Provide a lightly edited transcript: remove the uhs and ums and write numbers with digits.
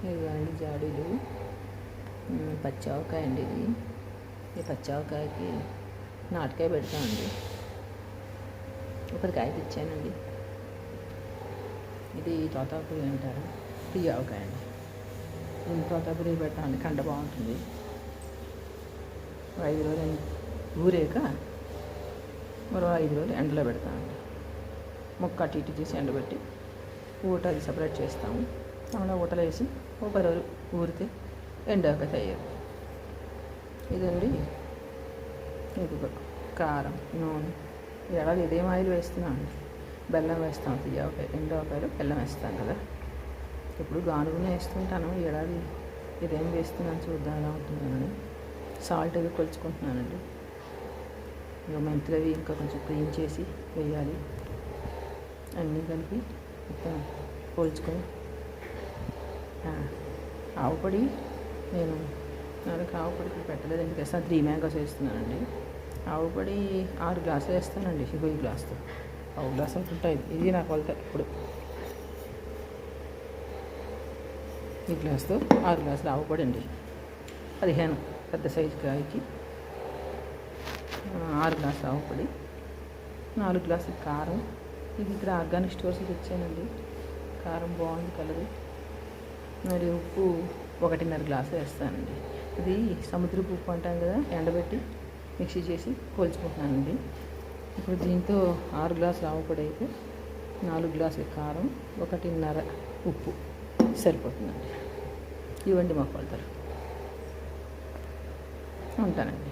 ఇదిగోండి జాడీలు, పచ్చావకాయ అండి ఇది. ఈ పచ్చావకాయకి నాటుకాయ పెడతామండి. ఒకటి కాయ తెచ్చానండి. ఇది తోతాపురి అంటారు, తీయవకాయ అండి. ఇది తోతాపురి పెట్టాలండి, కండ బాగుంటుంది. 5 రోజులు ఊరేక మరో 5 రోజులు ఎండలో పెడతామండి. ముక్క అటు ఇటు చేసి ఎండబెట్టి ఊట అది సపరేట్ చేస్తాము. అలా ఊటలు వేసి ఒక 10 రోజులు ఊరితే ఎండాక తయారు. ఇదండి. ఇది కారం, నూనె, ఏడాది ఇదేం ఆయిల్ వేస్తున్నామండి. బెల్లం వేస్తాం, తీయవకాయ ఎండవకాయలు బెల్లం వేస్తాం కదా. ఇప్పుడు గానుగునే వేస్తుంటాను. ఏడాది ఇదేం వేస్తున్నాను చూద్దాం ఎలా ఉంటుందని. సాల్ట్ అవి కొలుచుకుంటున్నానండి. ఇక మెంతులు అవి ఇంకా కొంచెం క్లీన్ చేసి వేయాలి. అన్నీ కలిపి మొత్తం పోల్చుకొని ఆవు పొడి నేను ఆవు పొడికి పెట్టలేదండి. వేస్తాను 3 మ్యాంగోస్ వేస్తున్నానండి. ఆవు పొడి 6 గ్లాసులు వేస్తానండి. ఈ గ్లాసుతో 1 గ్లాసు అనుకుంటాయి. ఇది నా కొలత. ఇప్పుడు ఈ గ్లాసుతో 6 గ్లాసులు ఆవు పొడి అండి. 15 పెద్ద సైజు కాయకి 6 గ్లాసులు ఆవు పొడి, 4 గ్లాసులు కారం. ఇది ఇక్కడ ఆర్గానిక్ స్టోర్స్ తెచ్చానండి. కారం బాగుంది కలరు. మరి ఉప్పు 1.5 గ్లాసు వేస్తానండి. ఇది సముద్రపు ఉప్పు అంటాం కదా, ఎండబెట్టి మిక్సీ చేసి పోల్చుకుంటున్నానండి. ఇప్పుడు దీంతో 6 గ్లాసులు ఆవు పొడి అయితే 4 గ్లాసులు కారం, 1.5 ఉప్పు సరిపోతుందండి. ఇవ్వండి మా కొలతలు. ఉంటానండి.